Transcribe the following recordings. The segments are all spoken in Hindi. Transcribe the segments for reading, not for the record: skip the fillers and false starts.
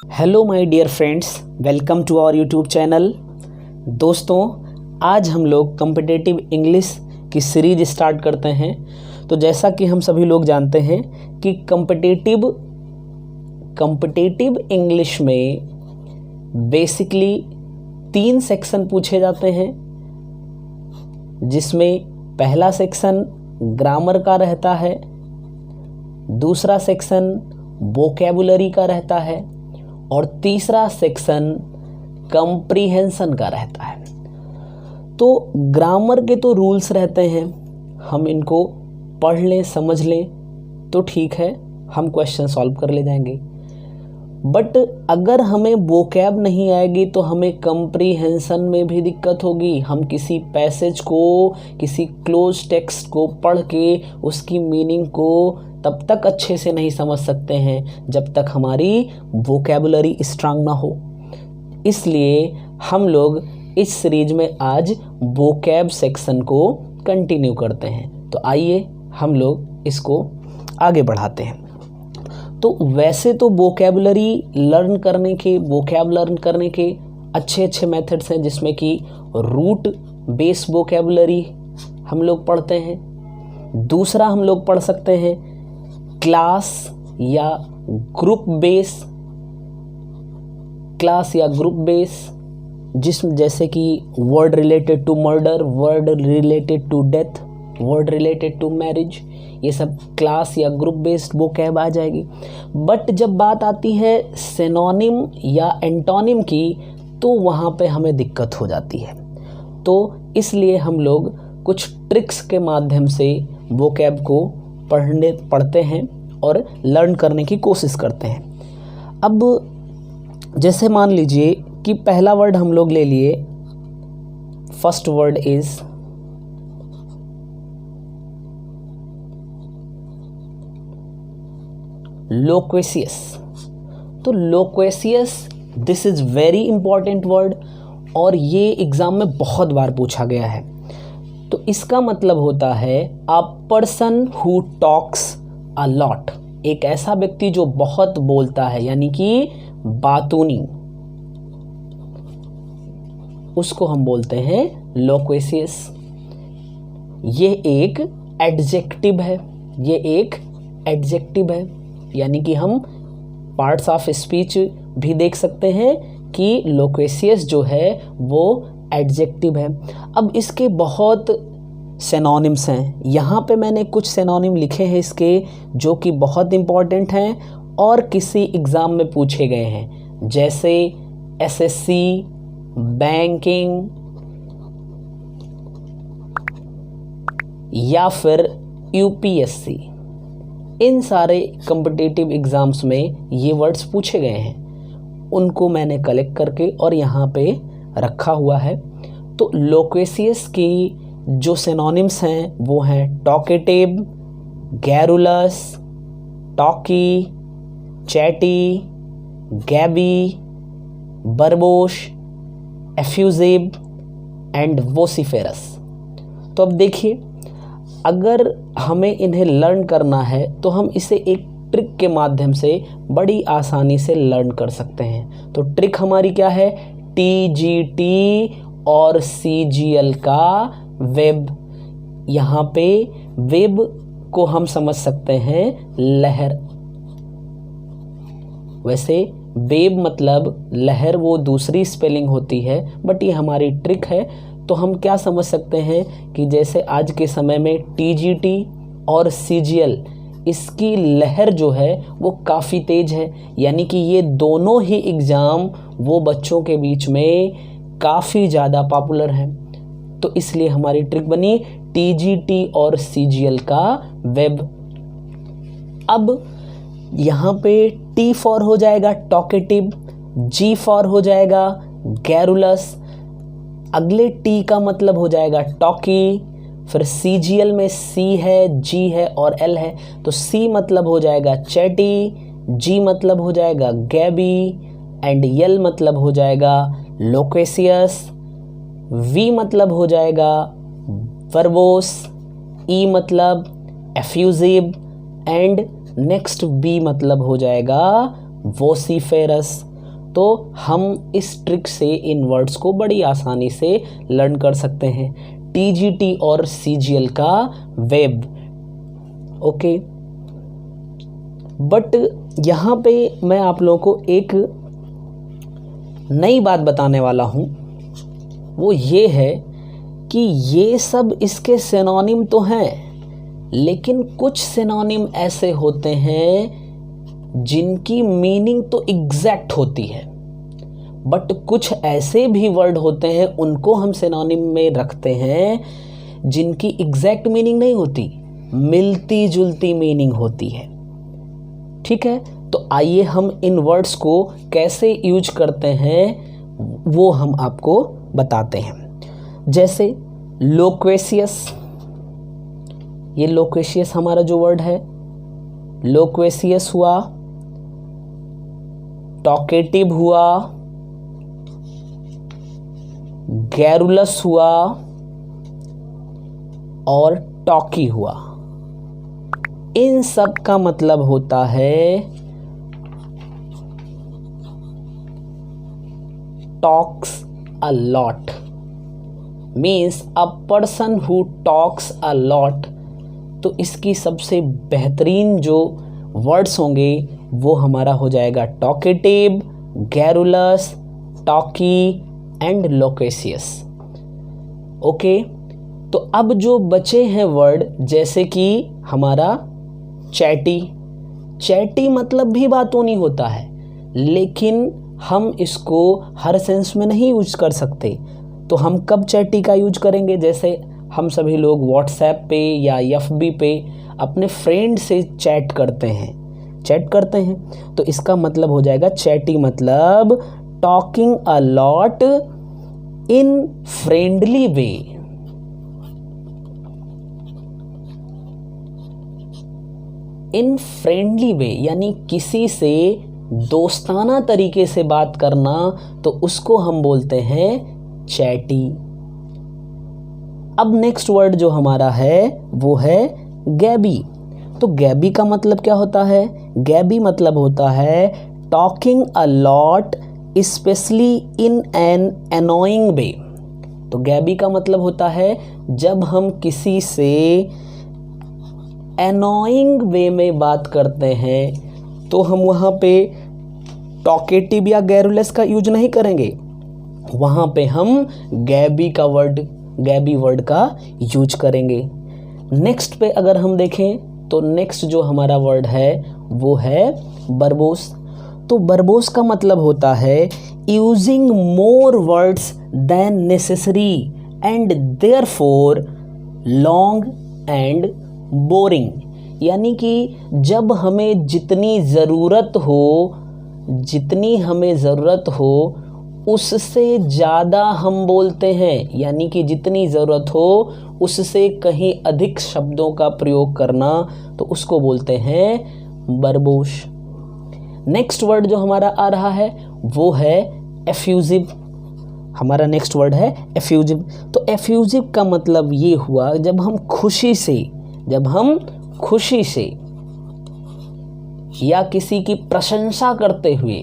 Hello my dear friends, welcome to our YouTube channel. दोस्तों, आज हम लोग कॉम्पिटिटिव इंग्लिश की सीरीज स्टार्ट करते हैं। तो जैसा कि हम सभी लोग जानते हैं कि कॉम्पिटिटिव इंग्लिश में बेसिकली 3 सेक्शन पूछे जाते हैं, जिसमें पहला सेक्शन ग्रामर का रहता है, दूसरा सेक्शन वोकैबुलरी का रहता है और तीसरा सेक्शन कॉम्प्रिहेंशन का रहता है। तो ग्रामर के तो रूल्स रहते हैं, हम इनको पढ़ लें समझ लें तो ठीक है, हम क्वेश्चन सॉल्व कर ले जाएंगे। बट अगर हमें वोकैब नहीं आएगी तो हमें कॉम्प्रिहेंशन में भी दिक्कत होगी। हम किसी पैसेज को, किसी क्लोज टेक्स्ट को पढ़ के उसकी मीनिंग को तब तक अच्छे से नहीं समझ सकते हैं जब तक हमारी वोकैबुलरी स्ट्रांग ना हो। इसलिए हम लोग इस सीरीज में आज वोकैब सेक्शन को कंटिन्यू करते हैं। तो आइए हम लोग इसको आगे बढ़ाते हैं। तो वैसे तो वोकैब लर्न करने के अच्छे मेथड्स हैं, जिसमें कि रूट बेस वोकैबुलरी हम लोग पढ़ते हैं। दूसरा हम लोग पढ़ सकते हैं क्लास या ग्रुप बेस, जिसमें जैसे कि word related to murder, word related to death, word related to marriage, ये सब क्लास या ग्रुप बेस्ड वोकैब आ जाएगी। बट जब बात आती है सिनोनिम या एंटोनिम की, तो वहाँ पे हमें दिक्कत हो जाती है। तो इसलिए हम लोग कुछ ट्रिक्स के माध्यम से वोकैब को पढ़ते हैं और लर्न करने की कोशिश करते हैं। अब जैसे मान लीजिए कि पहला वर्ड हम लोग ले लिए, फर्स्ट वर्ड इज लोक्वेशियस। तो loquacious, this is very important word और ये एग्जाम में बहुत बार पूछा गया है। तो इसका मतलब होता है a person who talks a lot, एक ऐसा व्यक्ति जो बहुत बोलता है, यानी कि बातूनी, उसको हम बोलते हैं लोक्वेशियस। ये एक एडजेक्टिव है, यानी कि हम पार्ट्स ऑफ स्पीच भी देख सकते हैं कि लोक्वेशियस जो है वो एडजेक्टिव है। अब इसके बहुत सिनोनिम्स हैं। यहाँ पे मैंने कुछ सिनोनिम लिखे हैं इसके, जो कि बहुत इम्पॉर्टेंट हैं और किसी एग्ज़ाम में पूछे गए हैं, जैसे एसएससी, बैंकिंग या फिर यूपीएससी। इन सारे कॉम्पिटिटिव एग्ज़ाम्स में ये वर्ड्स पूछे गए हैं, उनको मैंने कलेक्ट करके और यहाँ पे रखा हुआ है। तो लोक्वेशियस की जो सिनोनिम्स हैं वो हैं talkative, garrulous, talky, chatty, gabby, verbose, effusive and vociferous. तो अब देखिए, अगर हमें इन्हें लर्न करना है तो हम इसे एक ट्रिक के माध्यम से बड़ी आसानी से लर्न कर सकते हैं। तो ट्रिक हमारी क्या है? टीजीटी और सीजीएल का वेब। यहाँ पे वेब को हम समझ सकते हैं लहर। वैसे वेब मतलब लहर, वो दूसरी स्पेलिंग होती है, बट ये हमारी ट्रिक है। तो हम क्या समझ सकते हैं कि जैसे आज के समय में टीजीटी और सीजीएल, इसकी लहर जो है वो काफ़ी तेज है, यानी कि ये दोनों ही एग्ज़ाम वो बच्चों के बीच में काफ़ी ज़्यादा पॉपुलर हैं। तो इसलिए हमारी ट्रिक बनी टीजीटी और सीजीएल का वेब। अब यहाँ पे टी फॉर हो जाएगा टॉकेटिव, जी फॉर हो जाएगा गैरुलस, अगले टी का मतलब हो जाएगा टॉकी, फिर सीजीएल में सी है, जी है और एल है। तो सी मतलब हो जाएगा चैटी, जी मतलब हो जाएगा गैबी एंड एल मतलब हो जाएगा लोक्वेशियस, वी मतलब हो जाएगा वर्बोस, ई मतलब एफ्यूजिव एंड नेक्स्ट बी मतलब हो जाएगा वोसिफेरस। तो हम इस ट्रिक से इन वर्ड्स को बड़ी आसानी से लर्न कर सकते हैं। टीजीटी और सीजीएल का वेब। ओके, बट यहाँ पे मैं आप लोगों को एक नई बात बताने वाला हूँ, वो ये है कि ये सब इसके सिनोनिम तो हैं, लेकिन कुछ सिनोनिम ऐसे होते हैं जिनकी मीनिंग तो एग्जैक्ट होती है, बट कुछ ऐसे भी वर्ड होते हैं उनको हम सिनोनिम में रखते हैं जिनकी एग्जैक्ट मीनिंग नहीं होती, मिलती जुलती मीनिंग होती है। ठीक है, तो आइए हम इन वर्ड्स को कैसे यूज करते हैं वो हम आपको बताते हैं। जैसे लोक्वेशियस, ये लोक्वेशियस हमारा जो वर्ड है, लोक्वेशियस हुआ, टॉकेटिव हुआ, गैरुलस हुआ और टॉकी हुआ। इन सब का मतलब होता है talks a lot, means a person who talks a lot. तो इसकी सबसे बेहतरीन जो वर्ड्स होंगे वो हमारा हो जाएगा talkative, garrulous, talkie and loquacious. Okay, तो अब जो बचे हैं वर्ड, जैसे कि हमारा चैटी। चैटी मतलब भी बातों नहीं होता है, लेकिन हम इसको हर सेंस में नहीं यूज कर सकते। तो हम कब चैटी का यूज करेंगे? जैसे हम सभी लोग व्हाट्सएप पे या एफबी पे अपने फ्रेंड से चैट करते हैं, तो इसका मतलब हो जाएगा चैटी मतलब talking a lot in friendly way. In friendly way यानी किसी से दोस्ताना तरीके से बात करना, तो उसको हम बोलते हैं चैटी। अब नेक्स्ट वर्ड जो हमारा है वो है गैबी। तो गैबी का मतलब क्या होता है? गैबी मतलब होता है talking a lot especially in an annoying way. तो गैबी का मतलब होता है जब हम किसी से अनोइंग वे में बात करते हैं, तो हम वहाँ पे टॉकेटिव या गैरुलस का यूज नहीं करेंगे, वहाँ पे हम गैबी वर्ड का यूज करेंगे। नेक्स्ट पे अगर हम देखें तो नेक्स्ट जो हमारा वर्ड है वो है बर्बोस। तो बर्बोस का मतलब होता है using more words than necessary and therefore long and boring. यानी कि जब हमें जितनी ज़रूरत हो उससे ज़्यादा हम बोलते हैं, यानी कि जितनी ज़रूरत हो उससे कहीं अधिक शब्दों का प्रयोग करना, तो उसको बोलते हैं बर्बोश। नेक्स्ट वर्ड जो हमारा आ रहा है वो है एफ्यूजिव। हमारा नेक्स्ट वर्ड है एफ्यूजिव। तो एफ्यूजिव का मतलब ये हुआ जब हम खुशी से या किसी की प्रशंसा करते हुए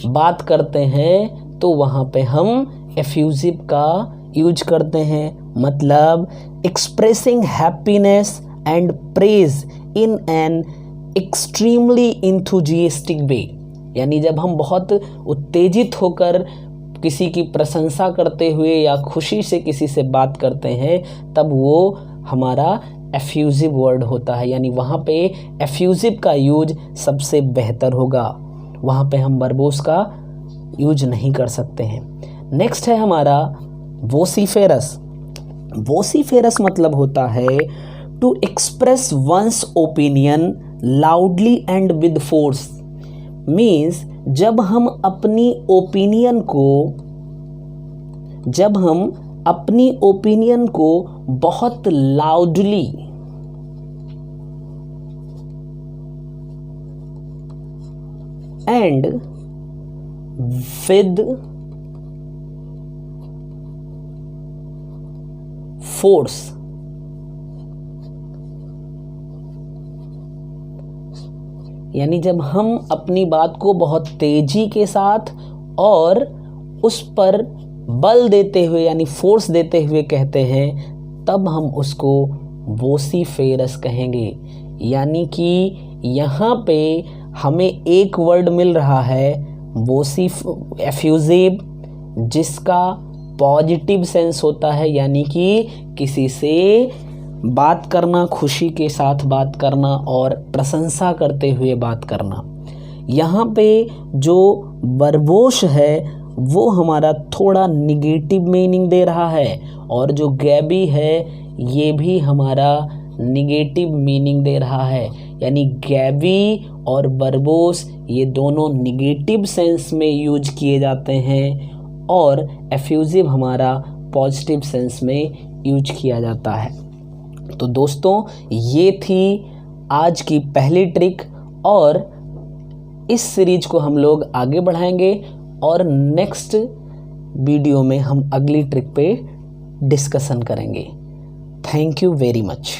बात करते हैं, तो वहां पे हम एफ्यूजिव का यूज करते हैं। मतलब expressing happiness and praise in an extremely enthusiastic way. यानी जब हम बहुत उत्तेजित होकर किसी की प्रशंसा करते हुए या खुशी से किसी से बात करते हैं, तब वो हमारा एफ्यूजिव वर्ड होता है। यानी वहाँ पे एफ्यूजिव का यूज सबसे बेहतर होगा, वहाँ पे हम बर्बोस का यूज नहीं कर सकते हैं। नेक्स्ट है हमारा वोसिफेरस। वोसिफेरस मतलब होता है to express one's opinion loudly and with force. Means जब हम अपनी ओपिनियन को बहुत लाउडली एंड विद फोर्स यानी जब हम अपनी बात को बहुत तेजी के साथ और उस पर बल देते हुए यानी फोर्स देते हुए कहते हैं, तब हम उसको वोसिफेरस कहेंगे। यानी कि यहाँ पे हमें एक वर्ड मिल रहा है एफ्यूजिव, जिसका पॉजिटिव सेंस होता है, यानी कि किसी से बात करना, खुशी के साथ बात करना और प्रशंसा करते हुए बात करना। यहाँ पे जो वर्बोस है वो हमारा थोड़ा निगेटिव मीनिंग दे रहा है, और जो गैबी है ये भी हमारा निगेटिव मीनिंग दे रहा है। यानी गैबी और वर्बोस ये दोनों निगेटिव सेंस में यूज किए जाते हैं, और एफ्यूजिव हमारा पॉजिटिव सेंस में यूज किया जाता है। तो दोस्तों, ये थी आज की पहली ट्रिक, और इस सीरीज को हम लोग आगे बढ़ाएंगे और नेक्स्ट वीडियो में हम अगली ट्रिक पे डिस्कशन करेंगे। Thank you very much.